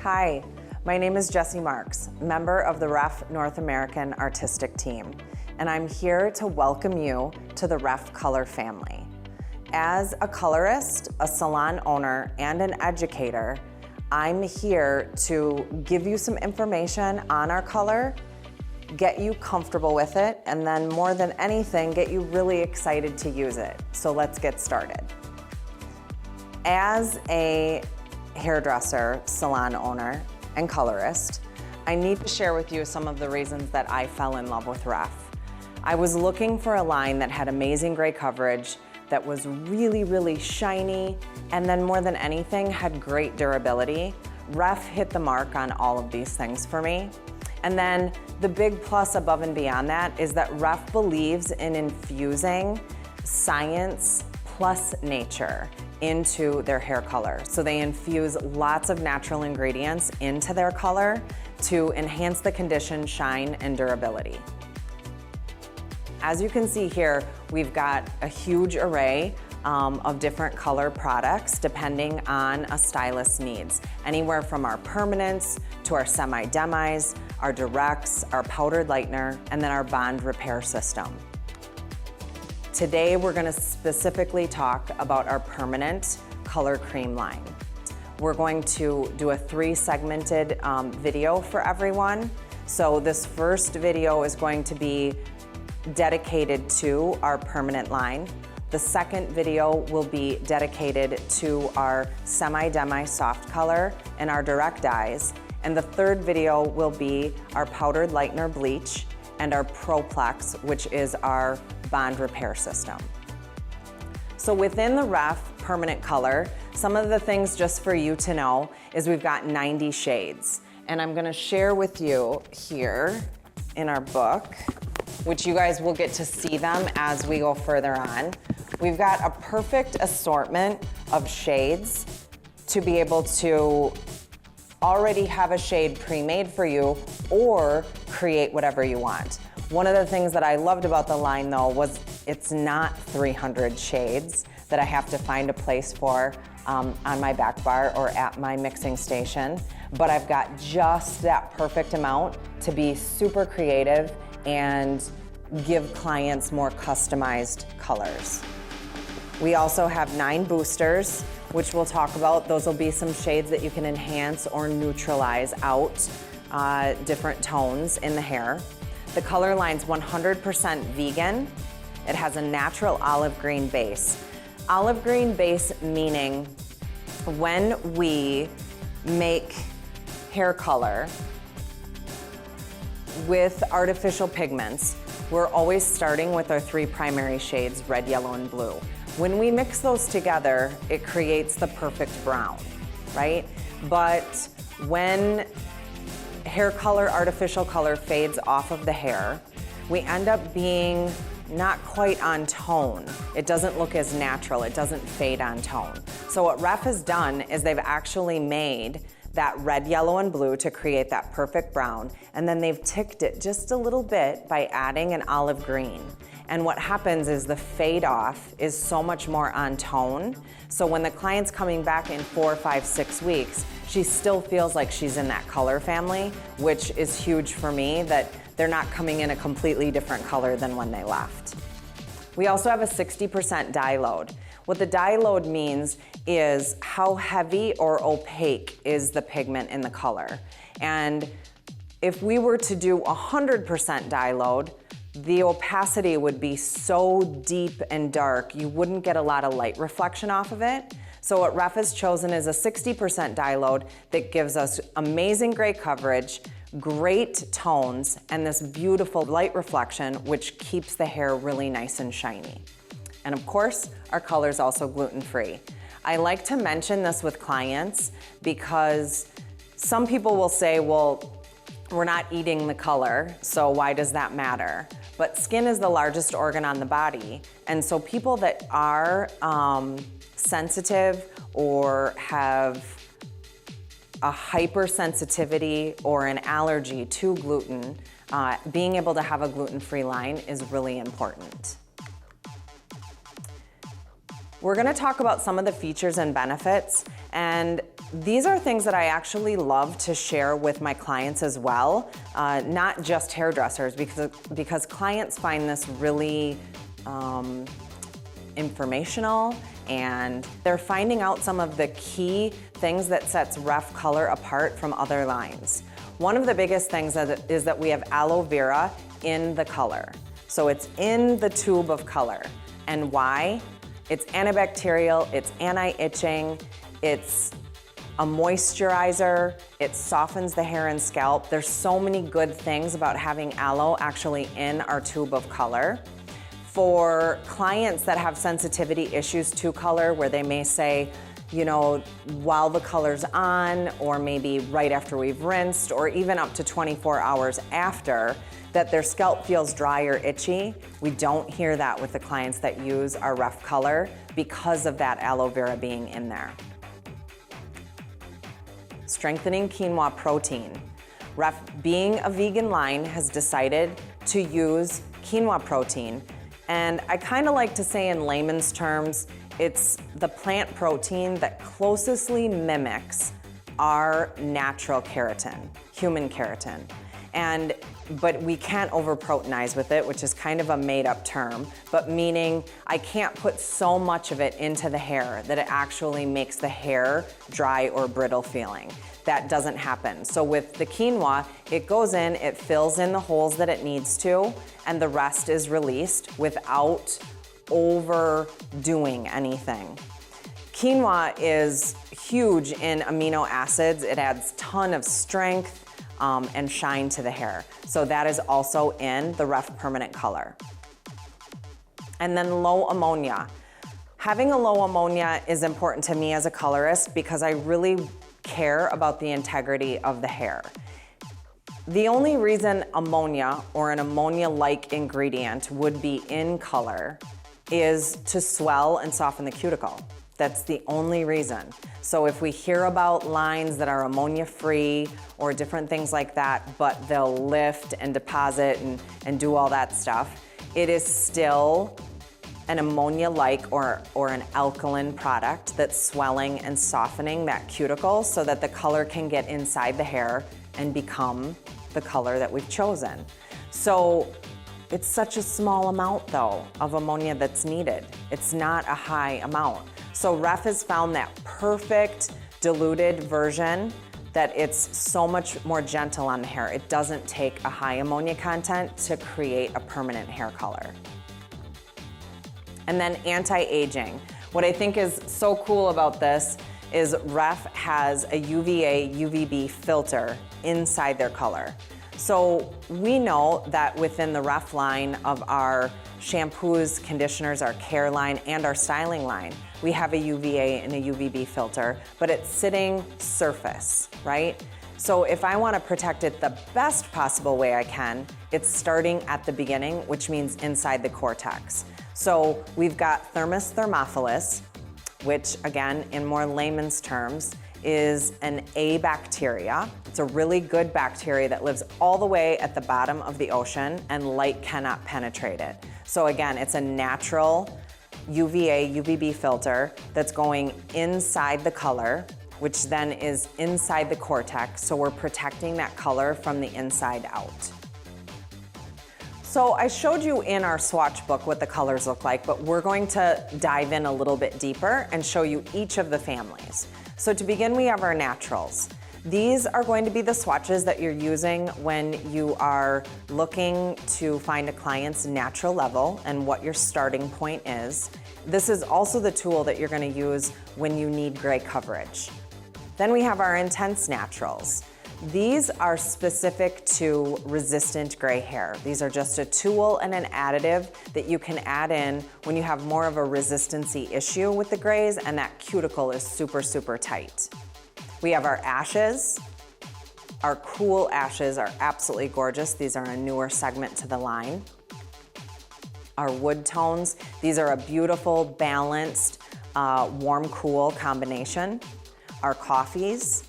Hi, my name is Jessie Marks, member of the REF North American Artistic Team, and I'm here to welcome you to the REF Color family. As a colorist, a salon owner, and an educator, I'm here to give you some information on our color, get you comfortable with it, and then more than anything, get you really excited to use it. So let's get started. As a hairdresser, salon owner, and colorist, I need to share with you some of the reasons that I fell in love with REF. I was looking for a line that had amazing gray coverage, that was really, really shiny, and then more than anything, had great durability. REF hit the mark on all of these things for me. And then the big plus above and beyond that is that REF believes in infusing science plus nature into their hair color. So they infuse lots of natural ingredients into their color to enhance the condition, shine, and durability. As you can see here, we've got a huge array of different color products depending on a stylist's needs. Anywhere from our permanents to our semi-demis, our directs, our powdered lightener, and then our bond repair system. Today, we're gonna specifically talk about our permanent color cream line. We're going to do a 3-segmented video for everyone. So this first video is going to be dedicated to our permanent line. The second video will be dedicated to our semi-demi soft color and our direct dyes. And the third video will be our powdered lightener bleach and our ProPlex, which is our bond repair system. So within the REF permanent color, some of the things just for you to know is we've got 90 shades. And I'm gonna share with you here in our book, which you guys will get to see them as we go further on. We've got a perfect assortment of shades to be able to already have a shade pre-made for you or create whatever you want. One of the things that I loved about the line though was it's not 300 shades that I have to find a place for on my back bar or at my mixing station, but I've got just that perfect amount to be super creative and give clients more customized colors. We also have 9 boosters, which we'll talk about. Those will be some shades that you can enhance or neutralize out different tones in the hair. The color line's 100% vegan. It has a natural olive green base. Olive green base meaning when we make hair color with artificial pigments, we're always starting with our 3 primary shades, red, yellow, and blue. When we mix those together, it creates the perfect brown, right? But when hair color, artificial color fades off of the hair, we end up being not quite on tone. It doesn't look as natural, it doesn't fade on tone. So what REF has done is they've actually made that red, yellow, and blue to create that perfect brown, and then they've ticked it just a little bit by adding an olive green. And what happens is the fade off is so much more on tone. So when the client's coming back in 4, 5, 6 weeks, she still feels like she's in that color family, which is huge for me, that they're not coming in a completely different color than when they left. We also have a 60% dye load. What the dye load means is how heavy or opaque is the pigment in the color. And if we were to do 100% dye load, the opacity would be so deep and dark, you wouldn't get a lot of light reflection off of it. So what REF has chosen is a 60% dye load that gives us amazing gray coverage, great tones, and this beautiful light reflection, which keeps the hair really nice and shiny. And of course, our color is also gluten-free. I like to mention this with clients because some people will say, well, we're not eating the color, so why does that matter? But skin is the largest organ on the body, and so people that are sensitive or have a hypersensitivity or an allergy to gluten, being able to have a gluten-free line is really important. We're gonna talk about some of the features and benefits, and these are things that I actually love to share with my clients as well, not just hairdressers, because clients find this really informational, and they're finding out some of the key things that sets Ref Color apart from other lines. One of the biggest things is that we have aloe vera in the color. So it's in the tube of color. And why? It's antibacterial, it's anti-itching, it's a moisturizer, it softens the hair and scalp. There's so many good things about having aloe actually in our tube of color. For clients that have sensitivity issues to color, where they may say, you know, while the color's on, or maybe right after we've rinsed, or even up to 24 hours after, that their scalp feels dry or itchy, we don't hear that with the clients that use our Ref Color because of that aloe vera being in there. Strengthening quinoa protein. Ref, being a vegan line, has decided to use quinoa protein. And I kind of like to say in layman's terms, it's the plant protein that closely mimics our natural keratin, human keratin. But we can't over-proteinize with it, which is kind of a made-up term, but meaning I can't put so much of it into the hair that it actually makes the hair dry or brittle feeling. That doesn't happen. So with the quinoa, it goes in, it fills in the holes that it needs to, and the rest is released without overdoing anything. Quinoa is huge in amino acids. It adds a ton of strength and shine to the hair. So that is also in the Ref Permanent Color. And then low ammonia. Having a low ammonia is important to me as a colorist because I really care about the integrity of the hair. The only reason ammonia or an ammonia-like ingredient would be in color is to swell and soften the cuticle. That's the only reason. So if we hear about lines that are ammonia-free or different things like that, but they'll lift and deposit and do all that stuff, it is still an ammonia-like or an alkaline product that's swelling and softening that cuticle so that the color can get inside the hair and become the color that we've chosen. So it's such a small amount though of ammonia that's needed. It's not a high amount. So Ref has found that perfect diluted version that it's so much more gentle on the hair. It doesn't take a high ammonia content to create a permanent hair color. And then anti-aging. What I think is so cool about this is Ref has a UVA, UVB filter inside their color. So we know that within the Ref line of our shampoos, conditioners, our care line, and our styling line, we have a UVA and a UVB filter, but it's sitting surface, right? So if I want to protect it the best possible way I can, it's starting at the beginning, which means inside the cortex. So we've got Thermus thermophilus, which again, in more layman's terms, is an A bacteria. It's a really good bacteria that lives all the way at the bottom of the ocean and light cannot penetrate it. So again, it's a natural UVA, UVB filter that's going inside the color, which then is inside the cortex. So we're protecting that color from the inside out. So I showed you in our swatch book what the colors look like, but we're going to dive in a little bit deeper and show you each of the families. So to begin, we have our naturals. These are going to be the swatches that you're using when you are looking to find a client's natural level and what your starting point is. This is also the tool that you're going to use when you need gray coverage. Then we have our intense naturals. These are specific to resistant gray hair. These are just a tool and an additive that you can add in when you have more of a resistancy issue with the grays and that cuticle is super, super tight. We have our ashes. Our cool ashes are absolutely gorgeous. These are a newer segment to the line. Our wood tones. These are a beautiful, balanced, warm-cool combination. Our coffees,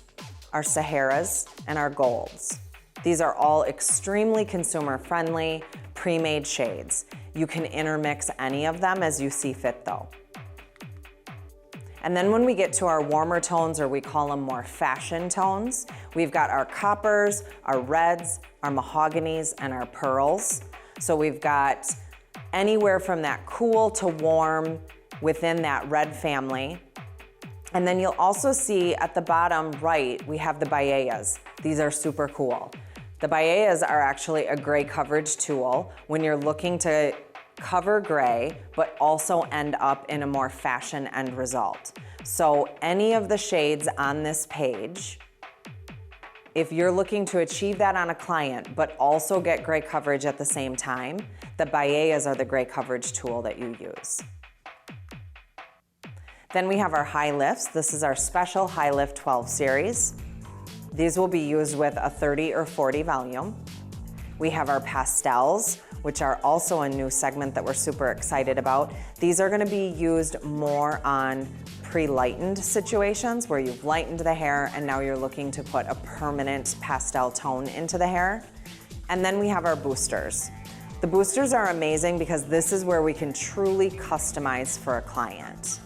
our Saharas, and our golds. These are all extremely consumer-friendly, pre-made shades. You can intermix any of them as you see fit though. And then when we get to our warmer tones, or we call them more fashion tones, we've got our coppers, our reds, our mahoganies, and our pearls. So we've got anywhere from that cool to warm within that red family. And then you'll also see at the bottom right, we have the baellas. These are super cool. The baellas are actually a gray coverage tool when you're looking to cover gray, but also end up in a more fashion end result. So any of the shades on this page, if you're looking to achieve that on a client, but also get gray coverage at the same time, the baellas are the gray coverage tool that you use. Then we have our high lifts. This is our special high lift 12 series. These will be used with a 30 or 40 volume. We have our pastels, which are also a new segment that we're super excited about. These are gonna be used more on pre-lightened situations where you've lightened the hair and now you're looking to put a permanent pastel tone into the hair. And then we have our boosters. The boosters are amazing because this is where we can truly customize for a client.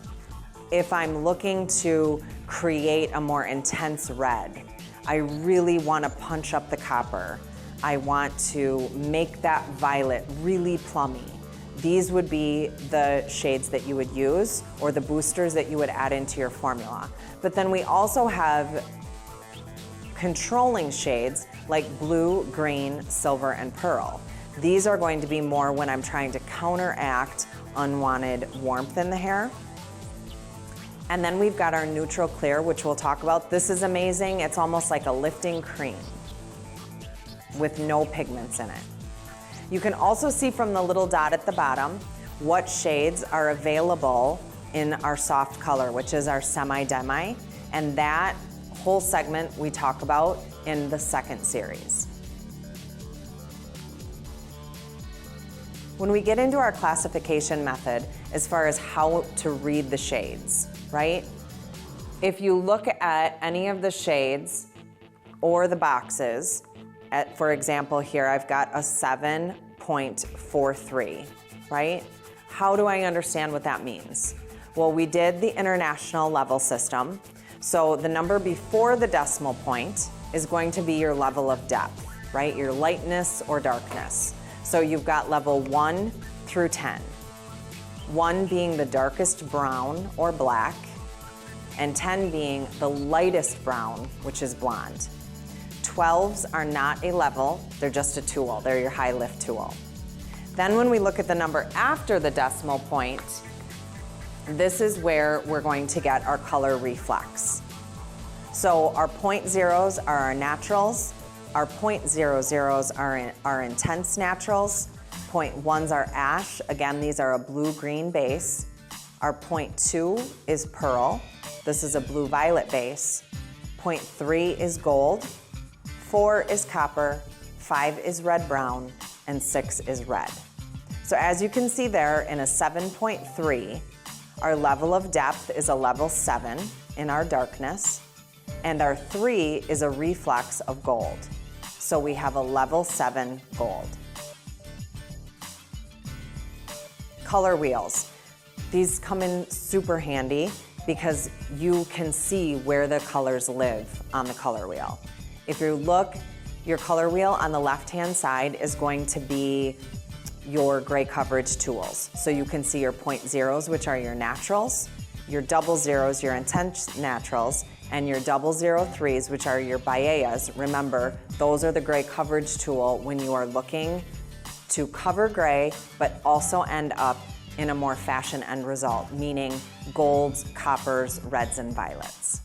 If I'm looking to create a more intense red, I really want to punch up the copper. I want to make that violet really plummy. These would be the shades that you would use or the boosters that you would add into your formula. But then we also have controlling shades like blue, green, silver, and pearl. These are going to be more when I'm trying to counteract unwanted warmth in the hair. And then we've got our neutral clear, which we'll talk about. This is amazing. It's almost like a lifting cream with no pigments in it. You can also see from the little dot at the bottom what shades are available in our soft color, which is our semi-demi, and that whole segment we talk about in the second series. When we get into our classification method, as far as how to read the shades, right? If you look at any of the shades or the boxes, for example, here I've got a 7.43, right? How do I understand what that means? Well, we did the international level system. So the number before the decimal point is going to be your level of depth, right? Your lightness or darkness. So you've got level 1 through 10. 1 being the darkest brown or black, and 10 being the lightest brown, which is blonde. 12s are not a level, they're just a tool. They're your high lift tool. Then when we look at the number after the decimal point, this is where we're going to get our color reflex. So our 0.0s are our naturals, our 0.00s are our intense naturals, 0.1s are ash, again these are a blue-green base, our 0.2 is pearl, this is a blue-violet base, 0.3 is gold, 4 is copper, 5 is red-brown, and 6 is red. So as you can see there in a 7.3, our level of depth is a level 7 in our darkness, and our 3 is a reflex of gold. So we have a level 7 gold. Color wheels. These come in super handy because you can see where the colors live on the color wheel. If you look, your color wheel on the left-hand side is going to be your gray coverage tools. So you can see your 0.0s, which are your naturals, your 00s, your intense naturals, and your 003s, which are your baellas. Remember, those are the gray coverage tool when you are looking to cover gray, but also end up in a more fashion end result, meaning golds, coppers, reds, and violets.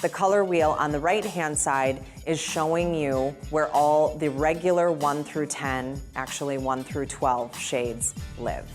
The color wheel on the right-hand side is showing you where all the regular 1 through 10, actually 1 through 12 shades live.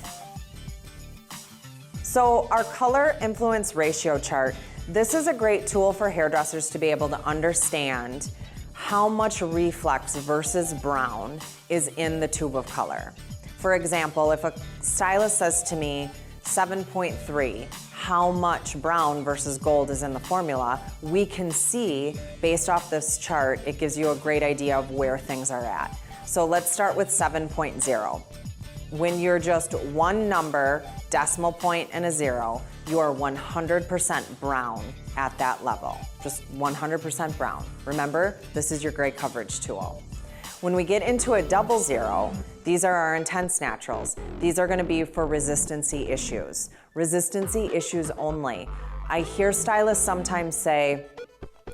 So our color influence ratio chart, this is a great tool for hairdressers to be able to understand how much reflex versus brown is in the tube of color. For example, if a stylist says to me 7.3, how much brown versus gold is in the formula, we can see based off this chart, it gives you a great idea of where things are at. So let's start with 7.0. When you're just one number, decimal point, and a 0, you are 100% brown at that level. Just 100% brown. Remember, this is your gray coverage tool. When we get into a 00, these are our intense naturals. These are gonna be for resistancy issues. Resistancy issues only. I hear stylists sometimes say,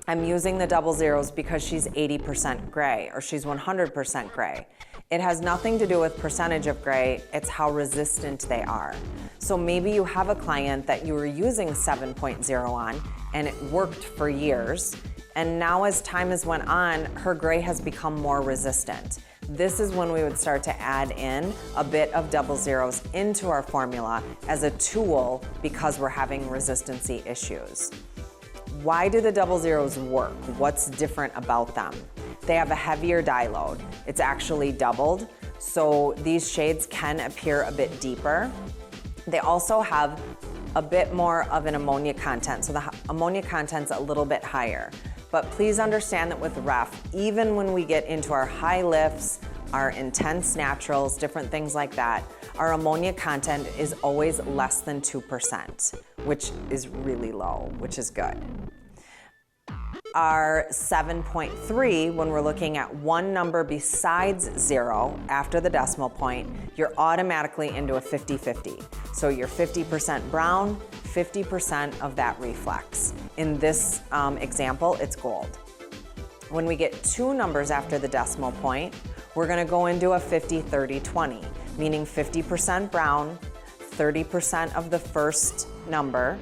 I'm using the 00s because she's 80% gray or she's 100% gray. It has nothing to do with percentage of gray, it's how resistant they are. So maybe you have a client that you were using 7.0 on and it worked for years, and now as time has went on, her gray has become more resistant. This is when we would start to add in a bit of 00s into our formula as a tool because we're having resistancy issues. Why do the 00s work? What's different about them? They have a heavier dye load. It's actually doubled, so these shades can appear a bit deeper. They also have a bit more of an ammonia content, so the ammonia content's a little bit higher. But please understand that with Ref, even when we get into our high lifts, our intense naturals, different things like that, our ammonia content is always less than 2%, which is really low, which is good. Our 7.3, when we're looking at one number besides 0 after the decimal point, you're automatically into a 50-50. So you're 50% brown, 50% of that reflex. In this example, it's gold. When we get two numbers after the decimal point, we're gonna go into a 50-30-20, meaning 50% brown, 30% of the first number,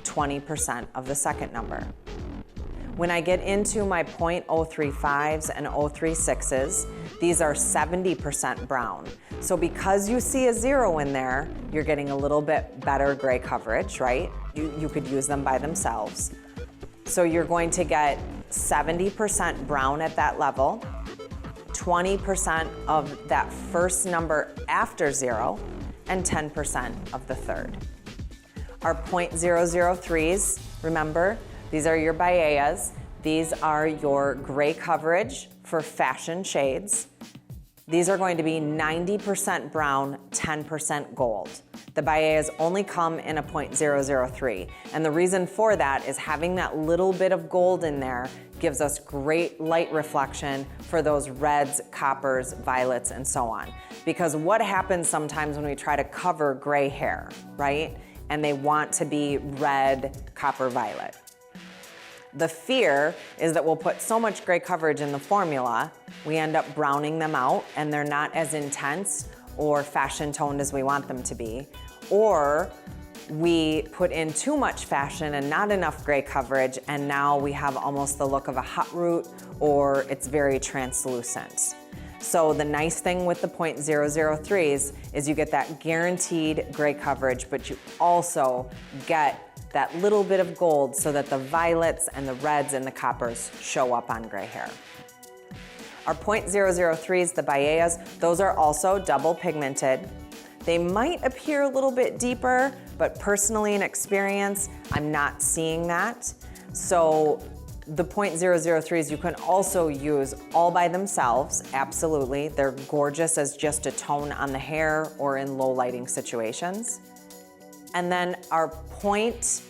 20% of the second number. When I get into my .035s and 036s, these are 70% brown. So because you see a 0 in there, you're getting a little bit better gray coverage, right? You could use them by themselves. So you're going to get 70% brown at that level, 20% of that first number after 0, and 10% of the third. Our .003s, remember, these are your Baeas. These are your gray coverage for fashion shades. These are going to be 90% brown, 10% gold. The Baeas only come in a .003. And the reason for that is having that little bit of gold in there gives us great light reflection for those reds, coppers, violets, and so on. Because what happens sometimes when we try to cover gray hair, right? And they want to be red, copper, violet. The fear is that we'll put so much gray coverage in the formula, we end up browning them out and they're not as intense or fashion toned as we want them to be. Or we put in too much fashion and not enough gray coverage, and now we have almost the look of a hot root, or it's very translucent. So the nice thing with the .003s is you get that guaranteed gray coverage, but you also get that little bit of gold so that the violets and the reds and the coppers show up on gray hair. Our .003s, the Baeas, those are also double pigmented. They might appear a little bit deeper, but personally in experience, I'm not seeing that. So the .003s you can also use all by themselves, absolutely. They're gorgeous as just a tone on the hair or in low lighting situations. And then our point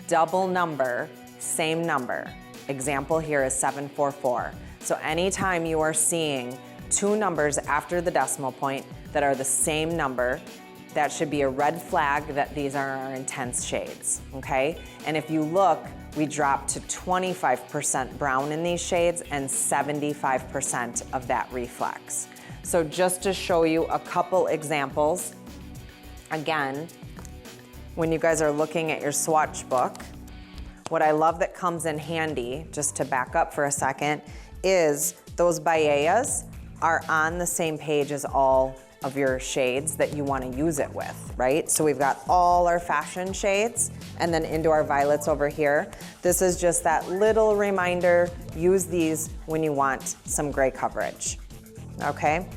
double number, same number. Example here is 744. So anytime you are seeing two numbers after the decimal point that are the same number, that should be a red flag that these are our intense shades, okay? And if you look, we dropped to 25% brown in these shades and 75% of that reflex. So just to show you a couple examples, again, when you guys are looking at your swatch book, what I love that comes in handy, just to back up for a second, is those Baeas are on the same page as all of your shades that you want to use it with, right? So we've got all our fashion shades and then into our violets over here. This is just that little reminder, use these when you want some gray coverage, okay?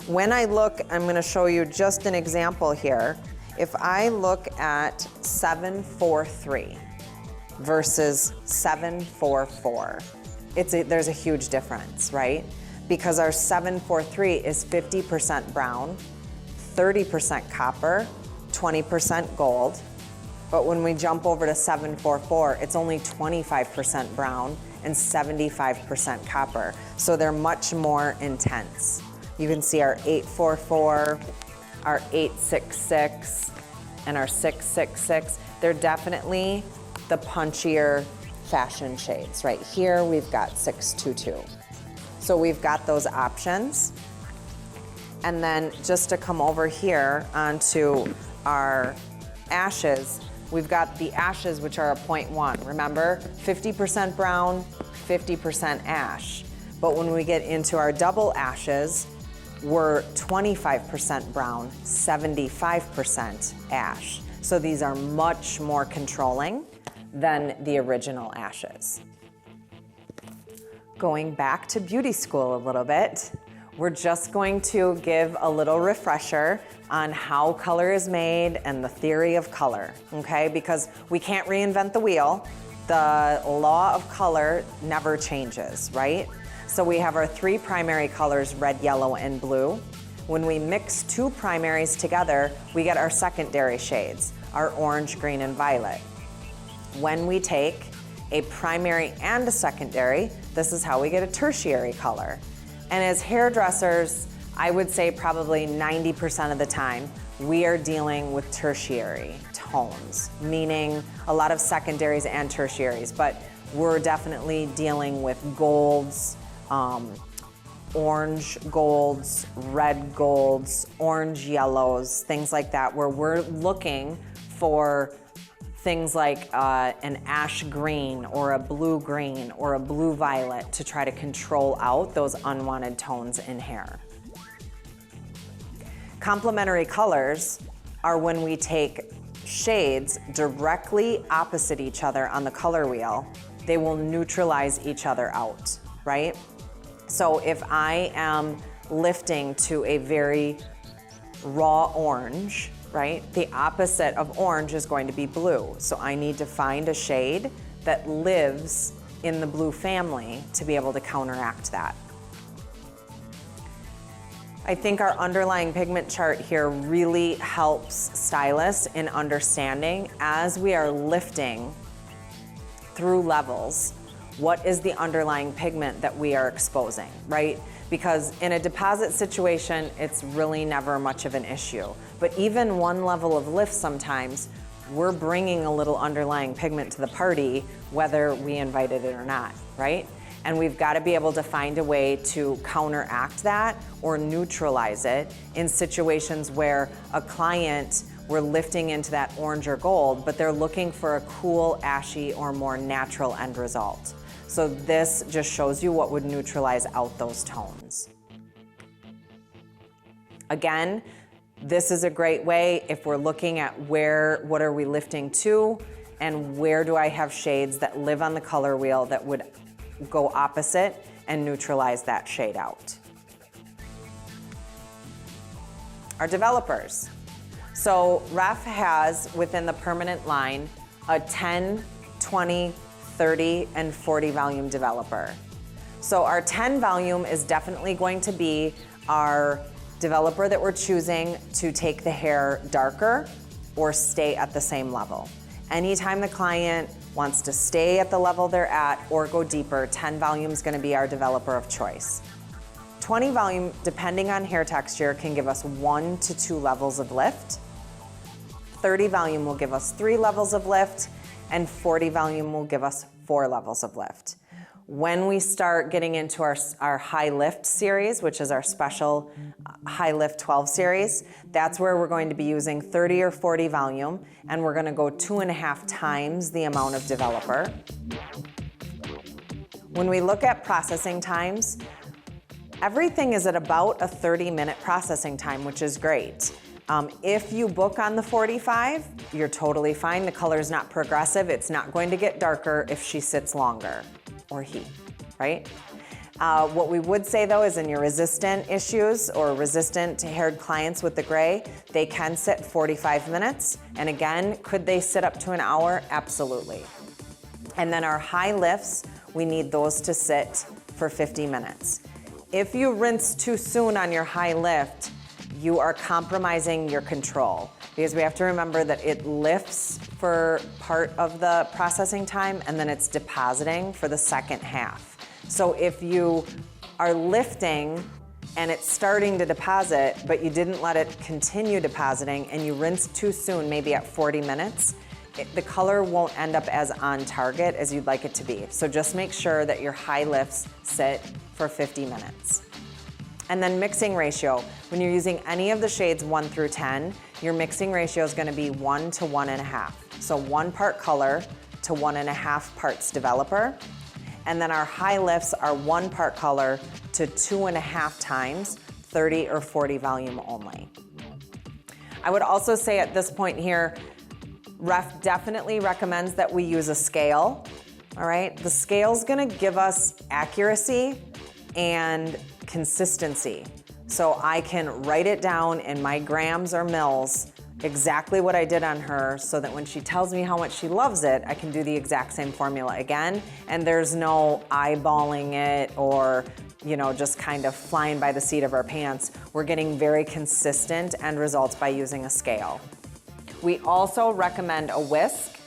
When I look, I'm going to show you just an example here. If I look at 743 versus 744, there's a huge difference, right? because our 743 is 50% brown, 30% copper, 20% gold. But when we jump over to 744, it's only 25% brown and 75% copper. So they're much more intense. You can see our 844, our 866, and our 666. They're definitely the punchier fashion shades. Right here, we've got 622. So we've got those options. And then just to come over here onto our ashes, we've got the ashes, which are a 0.1. Remember, 50% brown, 50% ash. But when we get into our double ashes, we're 25% brown, 75% ash. So these are much more controlling than the original ashes. Going back to beauty school a little bit, we're just going to give a little refresher on how color is made and the theory of color, okay? Because we can't reinvent the wheel. The law of color never changes, right? So we have our 3 primary colors, red, yellow, and blue. When we mix 2 primaries together, we get our secondary shades, our orange, green, and violet. When we take a primary and a secondary, this is how we get a tertiary color. And as hairdressers, I would say probably 90% of the time, we are dealing with tertiary tones, meaning a lot of secondaries and tertiaries, but we're definitely dealing with golds, orange golds, red golds, orange yellows, things like that, where we're looking for things like an ash green or a blue green or a blue violet to try to control out those unwanted tones in hair. Complementary colors are when we take shades directly opposite each other on the color wheel. They will neutralize each other out, right? So if I am lifting to a very raw orange, right? The opposite of orange is going to be blue. So I need to find a shade that lives in the blue family to be able to counteract that. I think our underlying pigment chart here really helps stylists in understanding as we are lifting through levels, what is the underlying pigment that we are exposing, right? Because in a deposit situation, it's really never much of an issue. But even one level of lift sometimes, we're bringing a little underlying pigment to the party, whether we invited it or not, right? And we've got to be able to find a way to counteract that or neutralize it in situations where a client, we're lifting into that orange or gold, but they're looking for a cool, ashy, or more natural end result. So this just shows you what would neutralize out those tones. Again, this is a great way if we're looking at what are we lifting to and where do I have shades that live on the color wheel that would go opposite and neutralize that shade out. Our developers. So Ref has within the permanent line a 10, 20, 30, and 40 volume developer. So our 10 volume is definitely going to be our developer that we're choosing to take the hair darker or stay at the same level. Anytime the client wants to stay at the level they're at or go deeper, 10 volume is going to be our developer of choice. 20 volume, depending on hair texture, can give us 1 to 2 levels of lift. 30 volume will give us 3 levels of lift, and 40 volume will give us 4 levels of lift. When we start getting into our high lift series, which is our special high lift 12 series, that's where we're going to be using 30 or 40 volume, and we're going to go 2.5 times the amount of developer. When we look at processing times, everything is at about a 30-minute processing time, which is great. If you book on the 45, you're totally fine. The color is not progressive. It's not going to get darker if she sits longer, or he, right? What we would say though is in your resistant issues or resistant haired clients with the gray, they can sit 45 minutes. And again, could they sit up to an hour? Absolutely. And then our high lifts, we need those to sit for 50 minutes. If you rinse too soon on your high lift, you are compromising your control, because we have to remember that it lifts for part of the processing time and then it's depositing for the second half. So if you are lifting and it's starting to deposit, but you didn't let it continue depositing and you rinse too soon, maybe at 40 minutes, the color won't end up as on target as you'd like it to be. So just make sure that your high lifts sit for 50 minutes. And then mixing ratio. When you're using any of the shades 1 through 10, your mixing ratio is gonna be 1 to 1.5. So 1 part color to 1.5 parts developer. And then our high lifts are 1 part color to 2.5 times 30 or 40 volume only. I would also say at this point here, Ref definitely recommends that we use a scale, all right? The scale's gonna give us accuracy and consistency. So I can write it down in my grams or mils, exactly what I did on her, so that when she tells me how much she loves it, I can do the exact same formula again, and there's no eyeballing it or just kind of flying by the seat of our pants. We're getting very consistent end results by using a scale. We also recommend a whisk.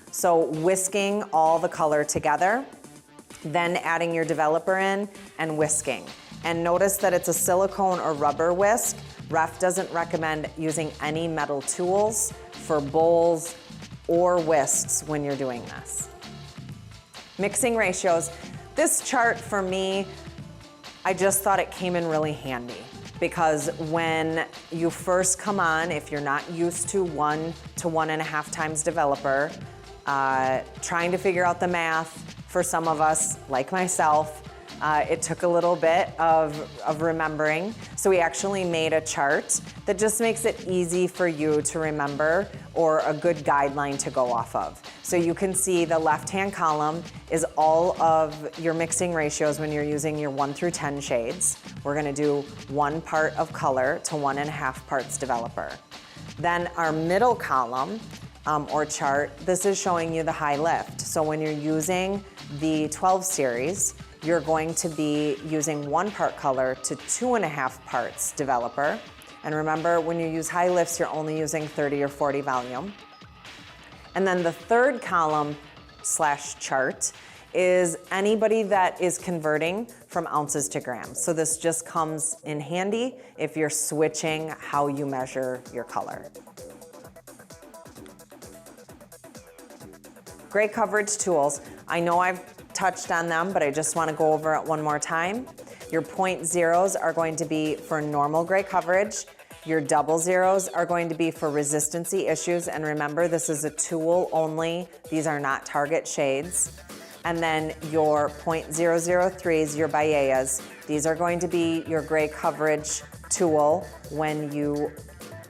So whisking all the color together, then adding your developer in and whisking. And notice that it's a silicone or rubber whisk. Ref doesn't recommend using any metal tools for bowls or whisks when you're doing this. Mixing ratios. This chart for me, I just thought it came in really handy, because when you first come on, if you're not used to 1 to 1.5 times developer, trying to figure out the math, for some of us, like myself, it took a little bit of remembering. So we actually made a chart that just makes it easy for you to remember, or a good guideline to go off of. So you can see the left-hand column is all of your mixing ratios when you're using your 1 through 10 shades. We're gonna do 1 part of color to 1.5 parts developer. Then our middle column, or chart, this is showing you the high lift. So when you're using the 12 series, you're going to be using 1 part color to 2.5 parts developer. And remember, when you use high lifts, you're only using 30 or 40 volume. And then the third column / chart is anybody that is converting from ounces to grams. So this just comes in handy if you're switching how you measure your color. Gray coverage tools. I know I've touched on them, but I just want to go over it one more time. Your 0.0s are going to be for normal gray coverage. Your 00s are going to be for resistancy issues. And remember, this is a tool only. These are not target shades. And then your 0.003s, your Bayeas, these are going to be your gray coverage tool when you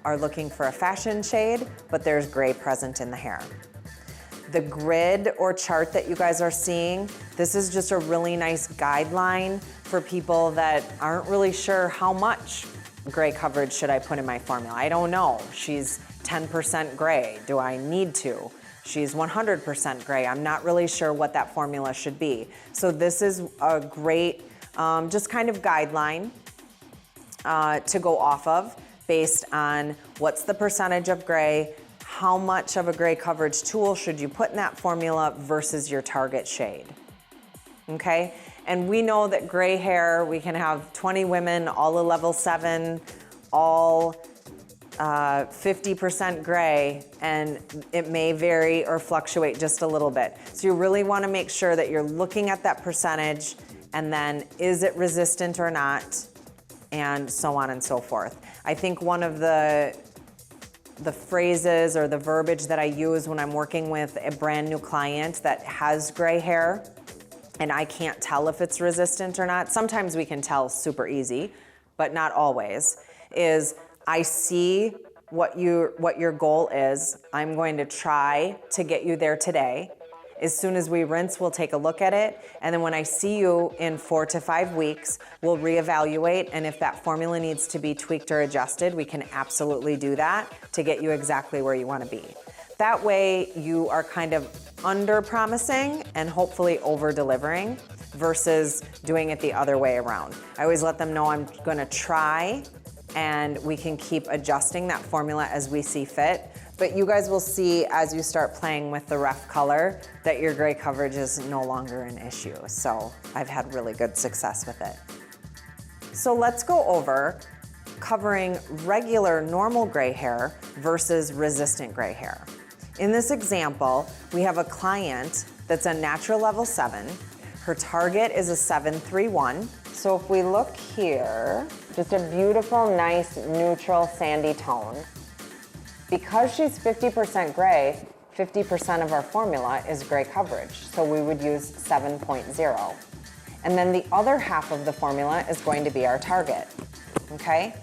are looking for a fashion shade, but there's gray present in the hair. The grid or chart that you guys are seeing, this is just a really nice guideline for people that aren't really sure how much gray coverage should I put in my formula. I don't know. She's 10% gray. Do I need to? She's 100% gray. I'm not really sure what that formula should be. So this is a great just kind of guideline to go off of based on what's the percentage of gray, how much of a gray coverage tool should you put in that formula versus your target shade, okay? And we know that gray hair, we can have 20 women, all a level 7, all 50% gray, and it may vary or fluctuate just a little bit. So you really wanna make sure that you're looking at that percentage, and then is it resistant or not, and so on and so forth. I think one of the phrases or the verbiage that I use when I'm working with a brand new client that has gray hair and I can't tell if it's resistant or not, sometimes we can tell super easy, but not always, is I see what your goal is. I'm going to try to get you there today. As soon as we rinse, we'll take a look at it. And then when I see you in 4 to 5 weeks, we'll reevaluate. And if that formula needs to be tweaked or adjusted, we can absolutely do that to get you exactly where you want to be. That way you are kind of under promising and hopefully over delivering versus doing it the other way around. I always let them know I'm gonna try, and we can keep adjusting that formula as we see fit. But you guys will see as you start playing with the ref color that your gray coverage is no longer an issue. So I've had really good success with it. So let's go over covering regular normal gray hair versus resistant gray hair. In this example, we have a client that's a natural level 7. Her target is a 731. So if we look here, just a beautiful, nice, neutral, sandy tone. Because she's 50% gray, 50% of our formula is gray coverage. So we would use 7.0. And then the other half of the formula is going to be our target, okay?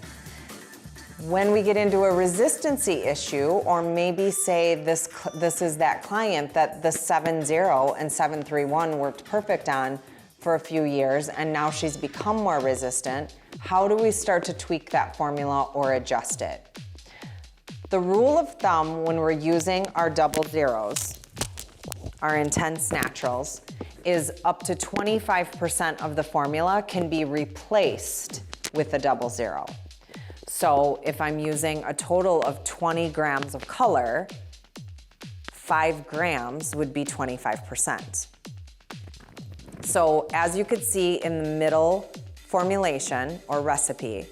When we get into a resistancy issue, or maybe say this is that client that the 7.0 and 7.31 worked perfect on for a few years, and now she's become more resistant, how do we start to tweak that formula or adjust it? The rule of thumb when we're using our double zeros, our intense naturals, is up to 25% of the formula can be replaced with a double zero. So if I'm using a total of 20 grams of color, 5 grams would be 25%. So as you could see in the middle formulation or recipe,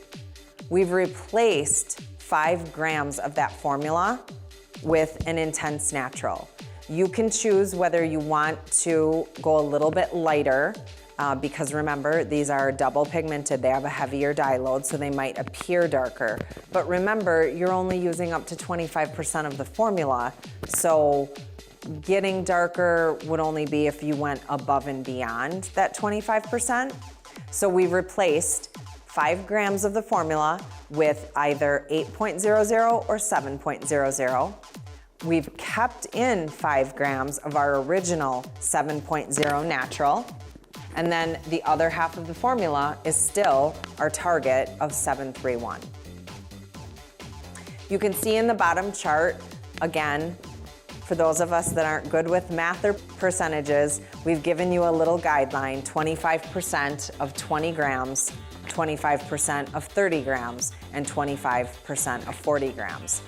we've replaced 5 grams of that formula with an intense natural. You can choose whether you want to go a little bit lighter, because remember, these are double pigmented, they have a heavier dye load, so they might appear darker. But remember, you're only using up to 25% of the formula, so getting darker would only be if you went above and beyond that 25%. So we've replaced 5 grams of the formula with either 8.00 or 7.00. We've kept in 5 grams of our original 7.0 natural, and then the other half of the formula is still our target of 731. You can see in the bottom chart, again, for those of us that aren't good with math or percentages, we've given you a little guideline, 25% of 20 grams, 25% of 30 grams, and 25% of 40 grams.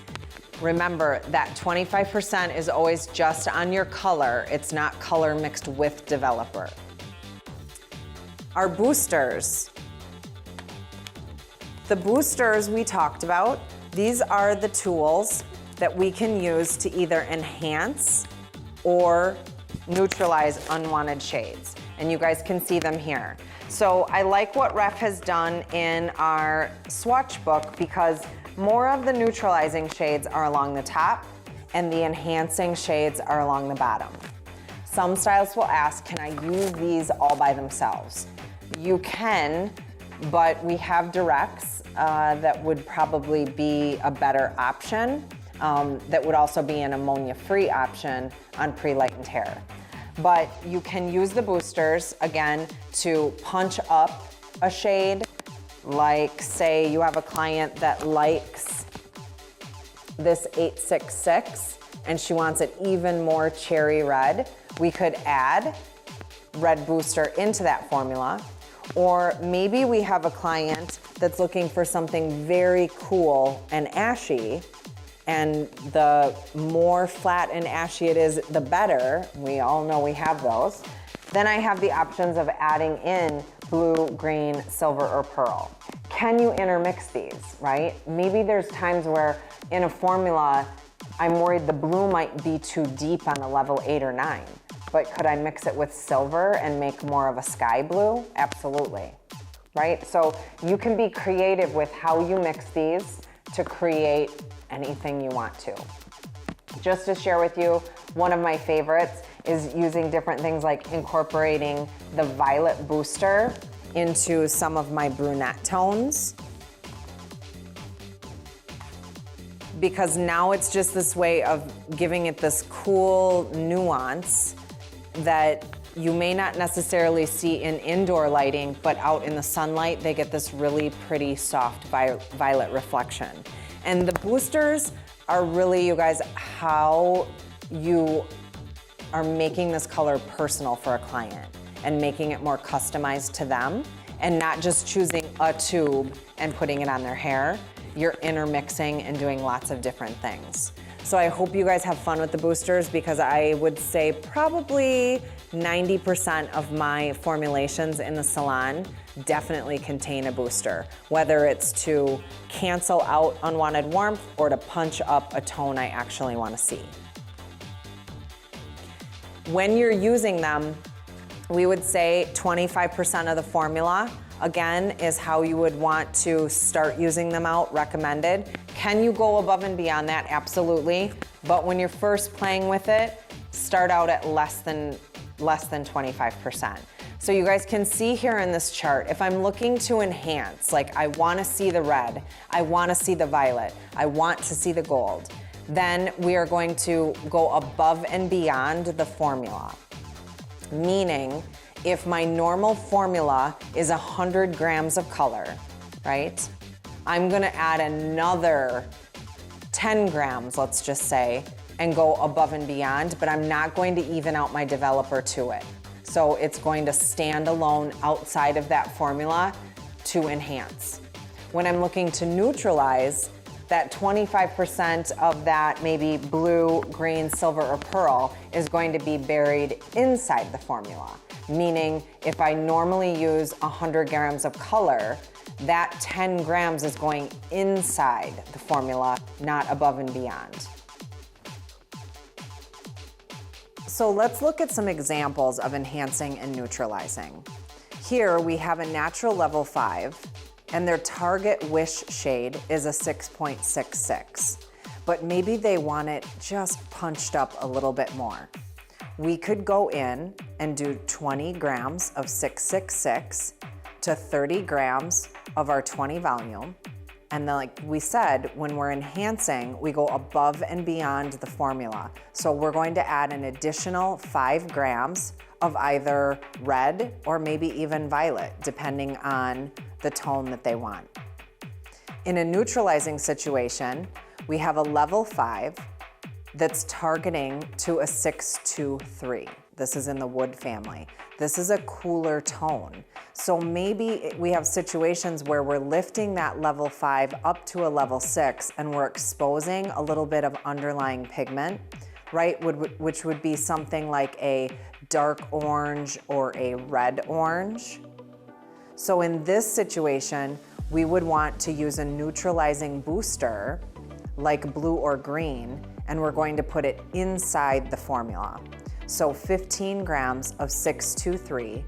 Remember that 25% is always just on your color. It's not color mixed with developer. Our boosters. The boosters we talked about, these are the tools that we can use to either enhance or neutralize unwanted shades. And you guys can see them here. So I like what Ref has done in our swatch book because more of the neutralizing shades are along the top and the enhancing shades are along the bottom. Some stylists will ask, can I use these all by themselves? You can, but we have directs that would probably be a better option. That would also be an ammonia-free option on pre-lightened hair. But you can use the boosters, again, to punch up a shade. Like, say you have a client that likes this 866 and she wants it even more cherry red. We could add red booster into that formula. Or maybe we have a client that's looking for something very cool and ashy, and the more flat and ashy it is, the better. We all know we have those. Then I have the options of adding in blue, green, silver, or pearl. Can you intermix these, right? Maybe there's times where in a formula, I'm worried the blue might be too deep on a level 8 or 9. But could I mix it with silver and make more of a sky blue? Absolutely, right? So you can be creative with how you mix these to create anything you want to. Just to share with you, one of my favorites is using different things like incorporating the violet booster into some of my brunette tones. Because now it's just this way of giving it this cool nuance that you may not necessarily see in indoor lighting, but out in the sunlight, they get this really pretty soft violet reflection. And the boosters are really, you guys, how you are making this color personal for a client. and making it more customized to them, and not just choosing a tube and putting it on their hair. You're intermixing and doing lots of different things. So I hope you guys have fun with the boosters, because I would say probably 90% of my formulations in the salon definitely contain a booster, whether it's to cancel out unwanted warmth or to punch up a tone I actually want to see. When you're using them, we would say 25% of the formula, again, is how you would want to start using them out, recommended. Can you go above and beyond that? Absolutely. But when you're first playing with it, start out at less than 25%. So you guys can see here in this chart, if I'm looking to enhance, like I want to see the red, I want to see the violet, I want to see the gold, then we are going to go above and beyond the formula. Meaning, if my normal formula is 100 grams of color, right? I'm gonna add another 10 grams, let's just say, and go above and beyond, but I'm not going to even out my developer to it. So it's going to stand alone outside of that formula to enhance. When I'm looking to neutralize, that 25% of that maybe blue, green, silver, or pearl is going to be buried inside the formula. Meaning, if I normally use 100 grams of color, that 10 grams is going inside the formula, not above and beyond. So let's look at some examples of enhancing and neutralizing. Here we have a natural level 5, and their target wish shade is a 6.66, but maybe they want it just punched up a little bit more. We could go in and do 20 grams of 666 to 30 grams of our 20 volume. And then, like we said, when we're enhancing, we go above and beyond the formula. So we're going to add an additional 5 grams of either red or maybe even violet, depending on the tone that they want. In a neutralizing situation, we have a level 5 that's targeting to a 623. This is in the wood family. This is a cooler tone. So maybe we have situations where we're lifting that level 5 up to a level 6 and we're exposing a little bit of underlying pigment, right? Which would be something like a dark orange or a red orange. So in this situation, we would want to use a neutralizing booster like blue or green, and we're going to put it inside the formula. So 15 grams of 623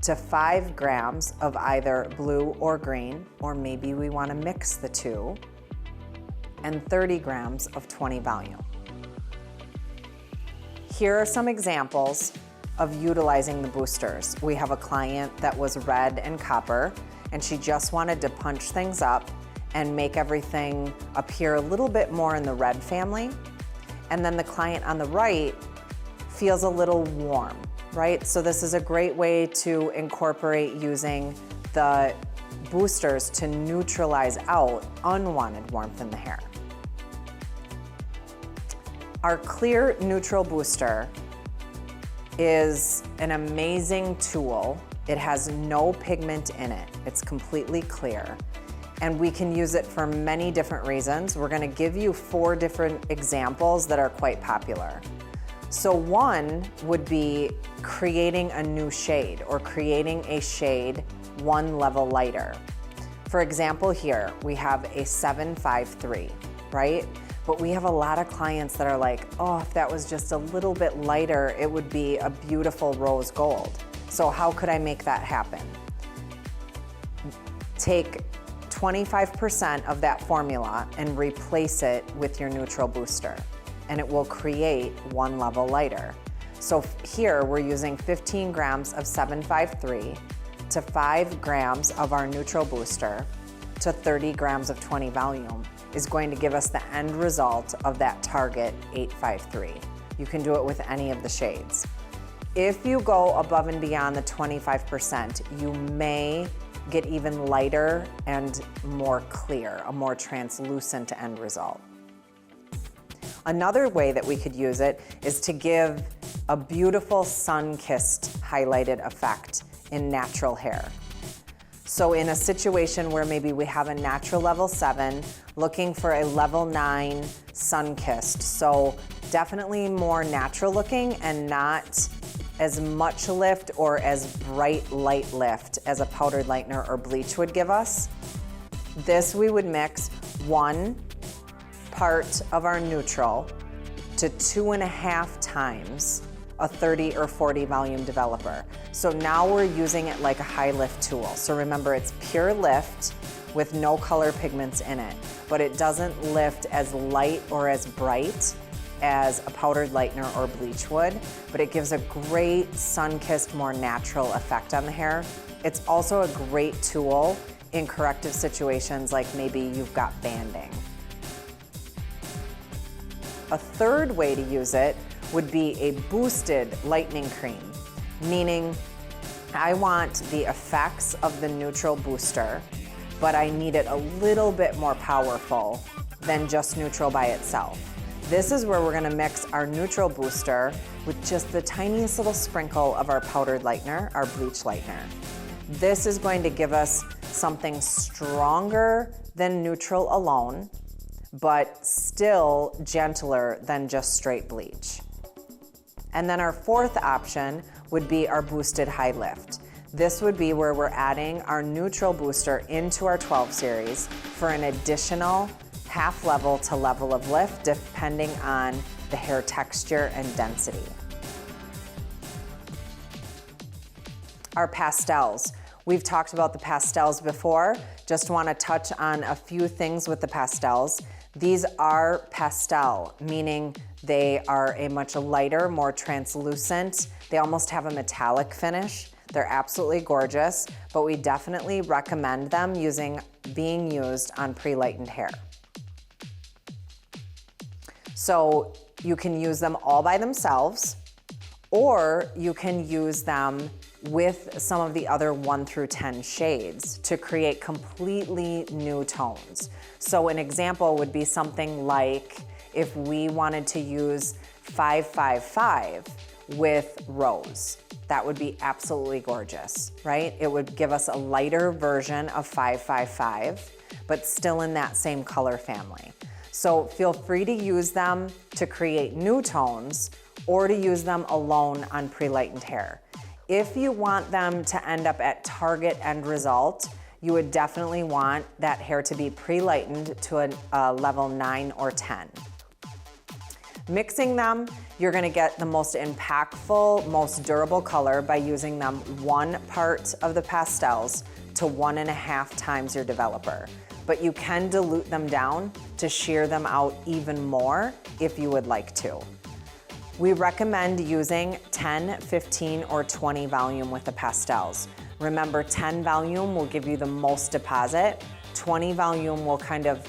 to 5 grams of either blue or green, or maybe we want to mix the two, and 30 grams of 20 volume. Here are some examples of utilizing the boosters. We have a client that was red and copper, and she just wanted to punch things up and make everything appear a little bit more in the red family. And then the client on the right feels a little warm, right? So this is a great way to incorporate using the boosters to neutralize out unwanted warmth in the hair. Our clear neutral booster is an amazing tool. It has no pigment in it. It's completely clear. And we can use it for many different reasons. We're gonna give you 4 different examples that are quite popular. So one would be creating a new shade or creating a shade 1 level lighter. For example, here we have a 753, right? But we have a lot of clients that are like, oh, if that was just a little bit lighter, it would be a beautiful rose gold. So how could I make that happen? Take 25% of that formula and replace it with your neutral booster, and it will create 1 level lighter. So here we're using 15 grams of 753 to 5 grams of our neutral booster to 30 grams of 20 volume is going to give us the end result of that target 853. You can do it with any of the shades. If you go above and beyond the 25%, you may get even lighter and more clear, a more translucent end result. Another way that we could use it is to give a beautiful sun-kissed highlighted effect in natural hair. So in a situation where maybe we have a natural level 7, looking for a level 9 sun-kissed. So definitely more natural looking and not as much lift or as bright light lift as a powdered lightener or bleach would give us. This we would mix 1 part of our neutral to 2.5 times a 30 or 40 volume developer. So now we're using it like a high lift tool. So remember, it's pure lift with no color pigments in it, but it doesn't lift as light or as bright as a powdered lightener or bleach would, but it gives a great sun-kissed, more natural effect on the hair. It's also a great tool in corrective situations like maybe you've got banding. A third way to use it would be a boosted lightening cream, meaning I want the effects of the neutral booster, but I need it a little bit more powerful than just neutral by itself. This is where we're gonna mix our neutral booster with just the tiniest little sprinkle of our powdered lightener, our bleach lightener. This is going to give us something stronger than neutral alone, but still gentler than just straight bleach. And then our fourth option would be our boosted high lift. This would be where we're adding our neutral booster into our 12 series for an additional half level to level of lift depending on the hair texture and density. Our pastels. We've talked about the pastels before. Just want to touch on a few things with the pastels. These are pastel, meaning they are a much lighter, more translucent. They almost have a metallic finish. They're absolutely gorgeous, but we definitely recommend them being used on pre-lightened hair. So you can use them all by themselves, or you can use them with some of the other 1 through 10 shades to create completely new tones. So an example would be something like if we wanted to use 555 with rose. That would be absolutely gorgeous, right? It would give us a lighter version of 555, but still in that same color family. So feel free to use them to create new tones or to use them alone on pre-lightened hair. If you want them to end up at target end result, you would definitely want that hair to be pre-lightened to a level 9 or 10. Mixing them, you're gonna get the most impactful, most durable color by using them 1 part of the pastels to 1.5 times your developer. But you can dilute them down to sheer them out even more if you would like to. We recommend using 10, 15, or 20 volume with the pastels. Remember, 10 volume will give you the most deposit. 20 volume will kind of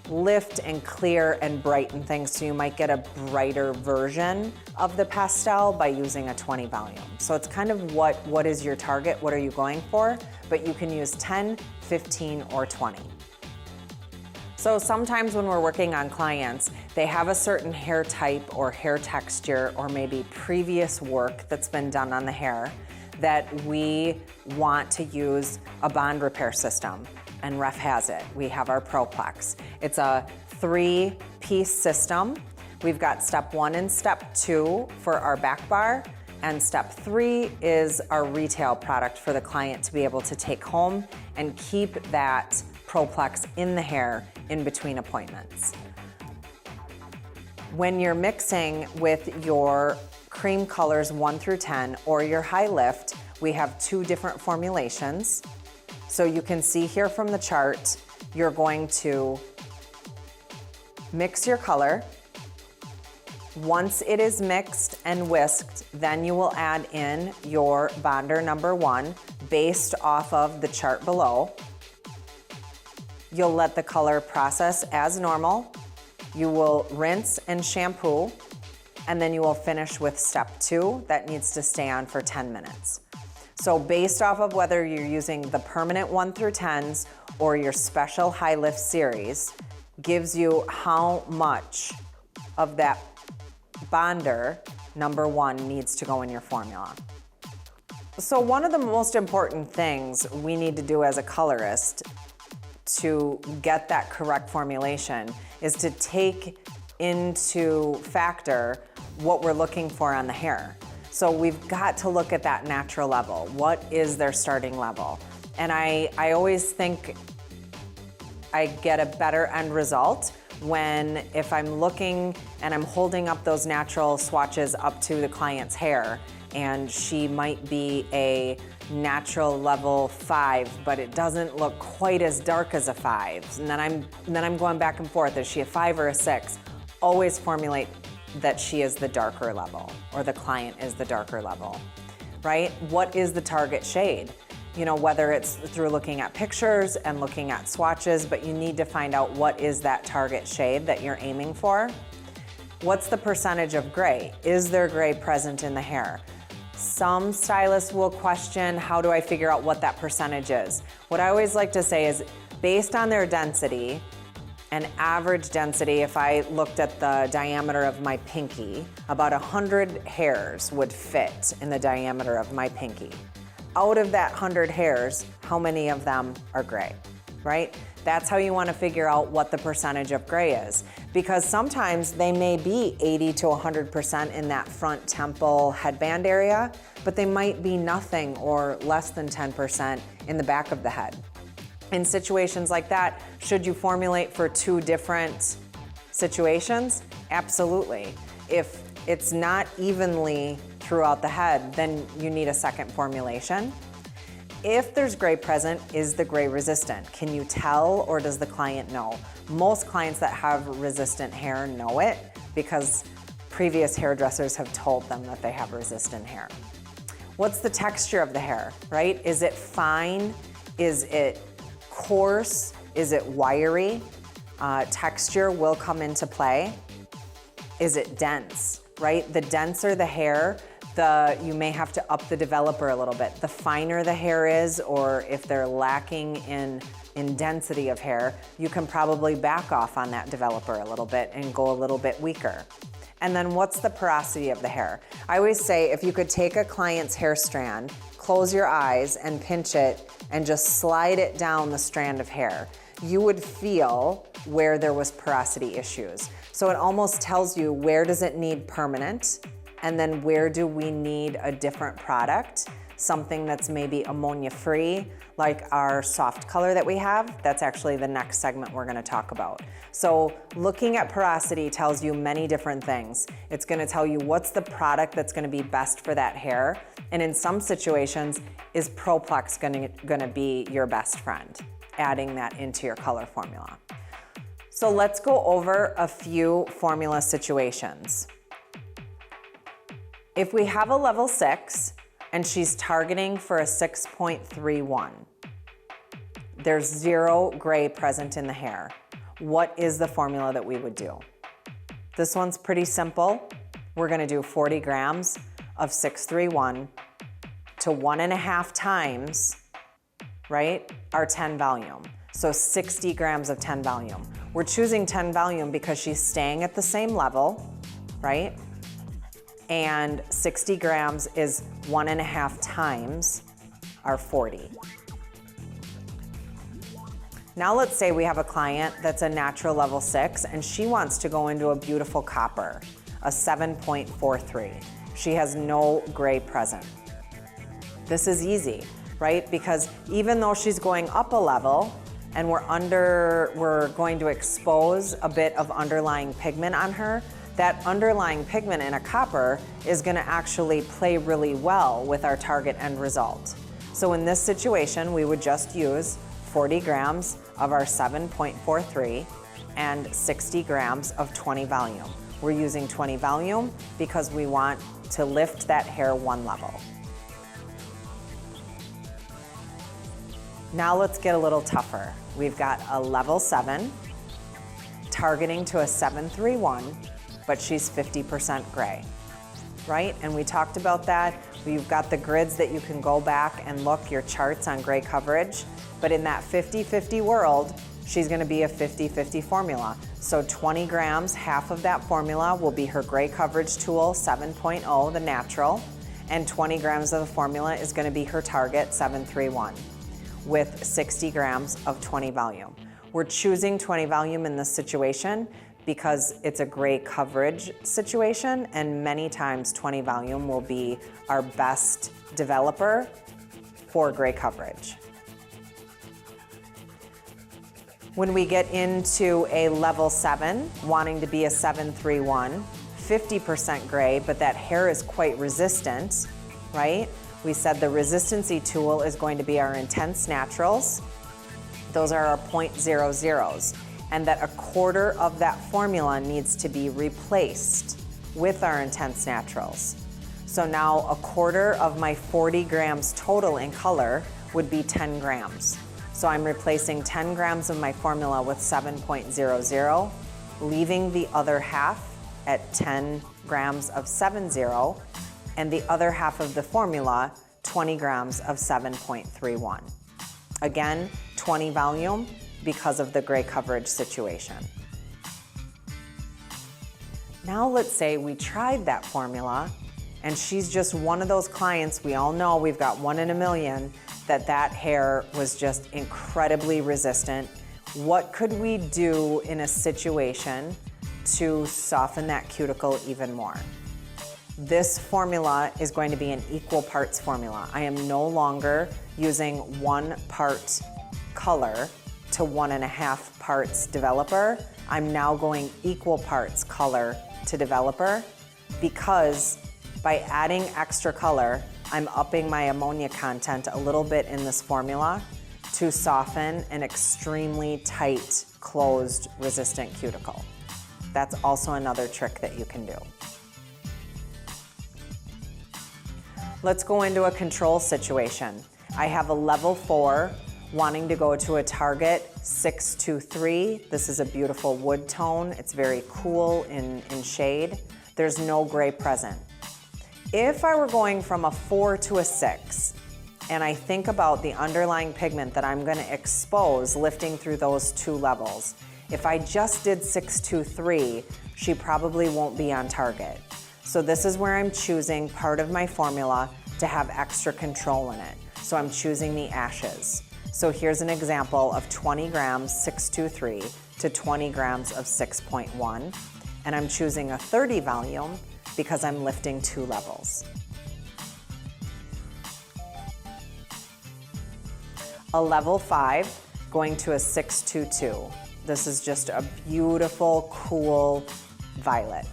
lift and clear and brighten things, so you might get a brighter version of the pastel by using a 20 volume. So it's kind of what is your target, what are you going for, but you can use 10, 15, or 20. So sometimes when we're working on clients, they have a certain hair type or hair texture or maybe previous work that's been done on the hair that we want to use a bond repair system, and Ref has it. We have our ProPlex. It's a 3-piece system. We've got step 1 and step 2 for our back bar, and step 3 is our retail product for the client to be able to take home and keep that ProPlex in the hair in between appointments. When you're mixing with your cream colors 1 through 10 or your high lift, we have 2 different formulations. So you can see here from the chart, you're going to mix your color. Once it is mixed and whisked, then you will add in your bonder number 1 based off of the chart below. You'll let the color process as normal. You will rinse and shampoo, and then you will finish with step 2 that needs to stay on for 10 minutes. So based off of whether you're using the permanent 1 through 10s or your special high lift series, gives you how much of that bonder number 1 needs to go in your formula. So one of the most important things we need to do as a colorist to get that correct formulation is to take into factor what we're looking for on the hair. So we've got to look at that natural level. What is their starting level? And I always think I get a better end result when, if I'm looking and I'm holding up those natural swatches up to the client's hair, and she might be a natural level 5, but it doesn't look quite as dark as a 5. And then I'm going back and forth. Is she a 5 or a 6? Always formulate that she is the darker level, or the client is the darker level, right? What is the target shade? You know, whether it's through looking at pictures and looking at swatches, but you need to find out what is that target shade that you're aiming for. What's the percentage of gray? Is there gray present in the hair? Some stylists will question, how do I figure out what that percentage is? What I always like to say is, based on their density, an average density, if I looked at the diameter of my pinky, about 100 hairs would fit in the diameter of my pinky. Out of that 100 hairs, how many of them are gray, right? That's how you want to figure out what the percentage of gray is. Because sometimes they may be 80 to 100% in that front temple headband area, but they might be nothing or less than 10% in the back of the head. In situations like that, should you formulate for 2 different situations? Absolutely. If it's not evenly throughout the head, then you need a second formulation. If there's gray present, is the gray resistant? Can you tell, or does the client know? Most clients that have resistant hair know it because previous hairdressers have told them that they have resistant hair. What's the texture of the hair, right? Is it fine? Is it coarse? Is it wiry? Texture will come into play. Is it dense, right? The denser the hair, you may have to up the developer a little bit. The finer the hair is, or if they're lacking in density of hair, you can probably back off on that developer a little bit and go a little bit weaker. And then what's the porosity of the hair? I always say, if you could take a client's hair strand, close your eyes and pinch it and just slide it down the strand of hair, you would feel where there was porosity issues. So it almost tells you, where does it need permanent? And then where do we need a different product? Something that's maybe ammonia-free, like our soft color that we have. That's actually the next segment we're gonna talk about. So looking at porosity tells you many different things. It's gonna tell you what's the product that's gonna be best for that hair. And in some situations, is Pro-Plex gonna be your best friend, adding that into your color formula. So let's go over a few formula situations. If we have a level 6 and she's targeting for a 6.31, there's 0 gray present in the hair. What is the formula that we would do? This one's pretty simple. We're gonna do 40 grams of 631 to 1.5 times, right, our 10 volume. So 60 grams of 10 volume. We're choosing 10 volume because she's staying at the same level, right? And 60 grams is 1.5 times our 40. Now let's say we have a client that's a natural level 6 and she wants to go into a beautiful copper, a 7.43. She has no gray present. This is easy, right? Because even though she's going up a level and we're going to expose a bit of underlying pigment on her, that underlying pigment in a copper is gonna actually play really well with our target end result. So in this situation, we would just use 40 grams of our 7.43 and 60 grams of 20 volume. We're using 20 volume because we want to lift that hair 1 level. Now let's get a little tougher. We've got a level 7, targeting to a 731, but she's 50% gray, right? And we talked about that. You've got the grids that you can go back and look your charts on gray coverage, but in that 50-50 world, she's gonna be a 50-50 formula. So 20 grams, half of that formula will be her gray coverage tool, 7.0, the natural, and 20 grams of the formula is gonna be her target 731 with 60 grams of 20 volume. We're choosing 20 volume in this situation because it's a gray coverage situation, and many times 20 volume will be our best developer for gray coverage. When we get into a level 7, wanting to be a 731, 50% gray, but that hair is quite resistant, right? We said the resistancy tool is going to be our intense naturals. Those are our 0.00s, and that a quarter of that formula needs to be replaced with our intense naturals. So now a quarter of my 40 grams total in color would be 10 grams. So I'm replacing 10 grams of my formula with 7.00, leaving the other half at 10 grams of 70, and the other half of the formula, 20 grams of 7.31. Again, 20 volume because of the gray coverage situation. Now let's say we tried that formula and she's just one of those clients, we all know we've got 1 in a million, that hair was just incredibly resistant. What could we do in a situation to soften that cuticle even more? This formula is going to be an equal parts formula. I am no longer using 1 part color to 1.5 parts developer. I'm now going equal parts color to developer, because by adding extra color, I'm upping my ammonia content a little bit in this formula to soften an extremely tight, closed, resistant cuticle. That's also another trick that you can do. Let's go into a control situation. I have a level 4 wanting to go to a target 623. This is a beautiful wood tone. It's very cool in shade. There's no gray present. If I were going from a 4 to a 6, and I think about the underlying pigment that I'm gonna expose lifting through those 2 levels, if I just did 623, she probably won't be on target. So this is where I'm choosing part of my formula to have extra control in it. So I'm choosing the ashes. So here's an example of 20 grams 623 to 20 grams of 6.1, and I'm choosing a 30 volume because I'm lifting 2 levels. A level 5 going to a 622. This is just a beautiful, cool violet.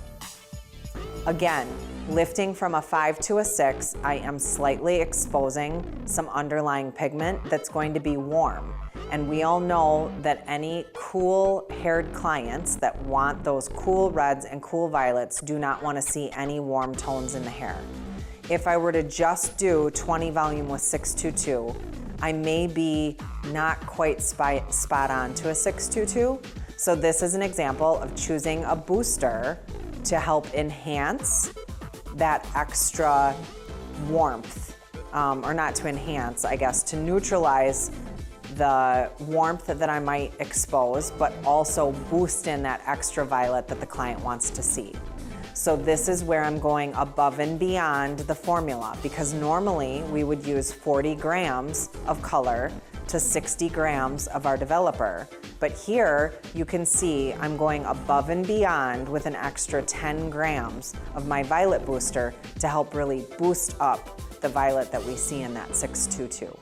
Again, lifting from a 5 to a 6, I am slightly exposing some underlying pigment that's going to be warm. And we all know that any cool-haired clients that want those cool reds and cool violets do not want to see any warm tones in the hair. If I were to just do 20 volume with 622, I may be not quite spot on to a 622. So this is an example of choosing a booster to help enhance that extra warmth, or not to enhance, I guess, to neutralize the warmth that I might expose, but also boost in that extra violet that the client wants to see. So this is where I'm going above and beyond the formula, because normally we would use 40 grams of color to 60 grams of our developer. But here you can see I'm going above and beyond with an extra 10 grams of my violet booster to help really boost up the violet that we see in that 622.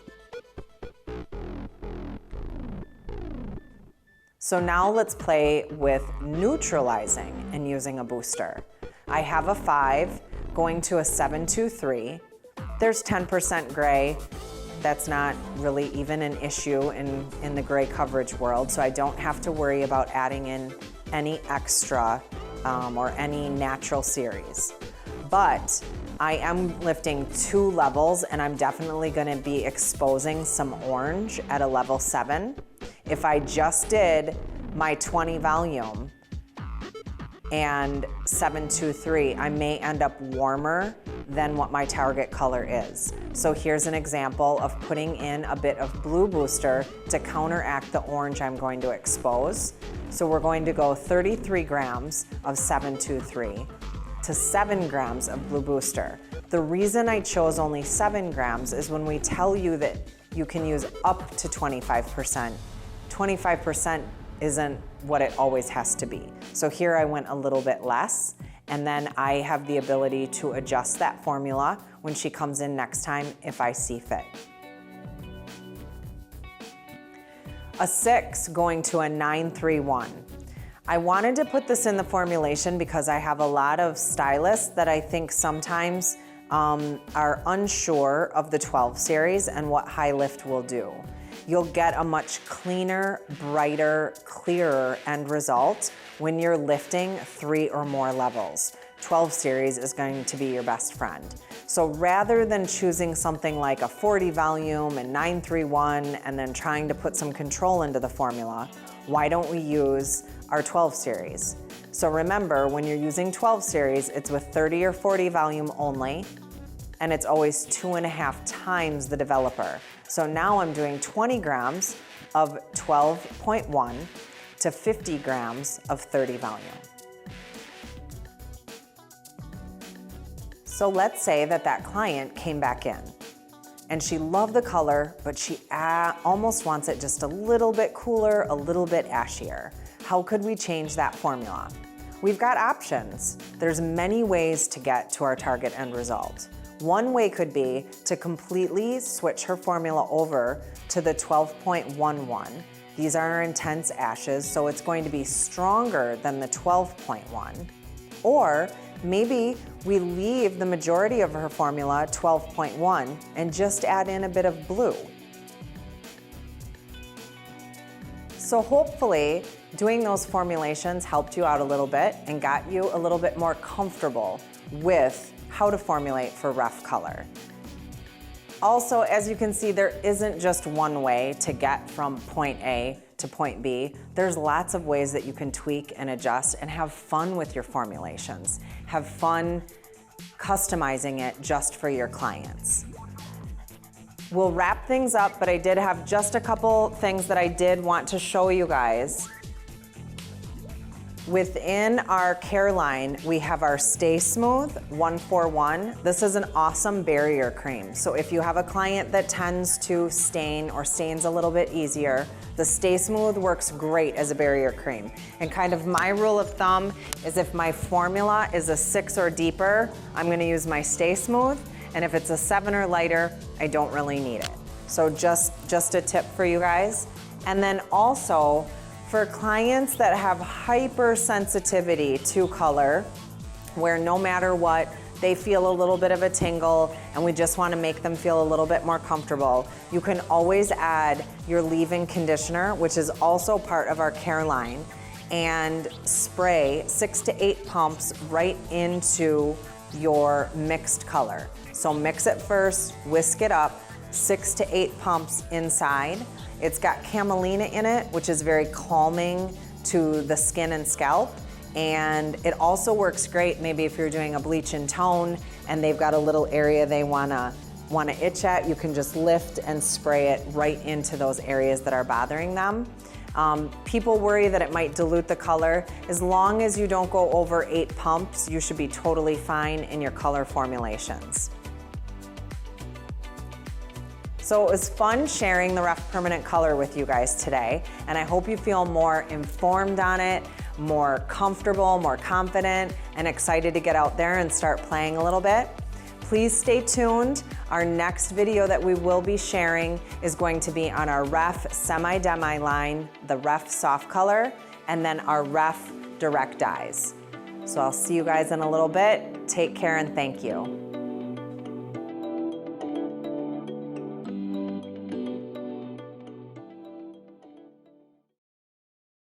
So now let's play with neutralizing and using a booster. I have a 5 going to a 723. There's 10% gray. That's not really even an issue in the gray coverage world, so I don't have to worry about adding in any extra or any natural series. But I am lifting 2 levels, and I'm definitely gonna be exposing some orange at a level 7. If I just did my 20 volume and 723, I may end up warmer than what my target color is. So here's an example of putting in a bit of blue booster to counteract the orange I'm going to expose. So we're going to go 33 grams of 723 to 7 grams of Blue Booster. The reason I chose only 7 grams is when we tell you that you can use up to 25%, 25% isn't what it always has to be. So here I went a little bit less, and then I have the ability to adjust that formula when she comes in next time if I see fit. A 6 going to a 931. I wanted to put this in the formulation because I have a lot of stylists that I think sometimes are unsure of the 12 series and what high lift will do. You'll get a much cleaner, brighter, clearer end result when you're lifting 3 or more levels. 12 series is going to be your best friend. So rather than choosing something like a 40 volume and 931 and then trying to put some control into the formula, why don't we use our 12 series? So remember, when you're using 12 series, it's with 30 or 40 volume only, and it's always 2.5 times the developer. So now I'm doing 20 grams of 12.1 to 50 grams of 30 volume. So let's say that client came back in and she loved the color, but she almost wants it just a little bit cooler, a little bit ashier. How could we change that formula? We've got options. There's many ways to get to our target end result. One way could be to completely switch her formula over to the 12.11. These are our intense ashes, so it's going to be stronger than the 12.1. Or maybe we leave the majority of her formula, 12.1, and just add in a bit of blue. So hopefully, doing those formulations helped you out a little bit and got you a little bit more comfortable with how to formulate for rough color. Also, as you can see, there isn't just one way to get from point A to point B. There's lots of ways that you can tweak and adjust and have fun with your formulations. Have fun customizing it just for your clients. We'll wrap things up, but I did have just a couple things that I did want to show you guys. Within our care line, we have our Stay Smooth 141. This is an awesome barrier cream. So if you have a client that tends to stain or stains a little bit easier, the Stay Smooth works great as a barrier cream. And kind of my rule of thumb is if my formula is a 6 or deeper, I'm gonna use my Stay Smooth. And if it's a 7 or lighter, I don't really need it. So just a tip for you guys. And then also, for clients that have hypersensitivity to color, where no matter what, they feel a little bit of a tingle and we just want to make them feel a little bit more comfortable, you can always add your leave-in conditioner, which is also part of our care line, and spray 6 to 8 pumps right into your mixed color. So mix it first, whisk it up, 6 to 8 pumps inside. It's got camelina in it, which is very calming to the skin and scalp. And it also works great maybe if you're doing a bleach and tone and they've got a little area they wanna itch at, you can just lift and spray it right into those areas that are bothering them. People worry that it might dilute the color. As long as you don't go over 8 pumps, you should be totally fine in your color formulations. So it was fun sharing the Rough Permanent Color with you guys today, and I hope you feel more informed on it, more comfortable, more confident, and excited to get out there and start playing a little bit. Please stay tuned. Our next video that we will be sharing is going to be on our Ref Semi-Demi line, the Ref Soft Color, and then our Ref Direct Dyes. So I'll see you guys in a little bit. Take care and thank you.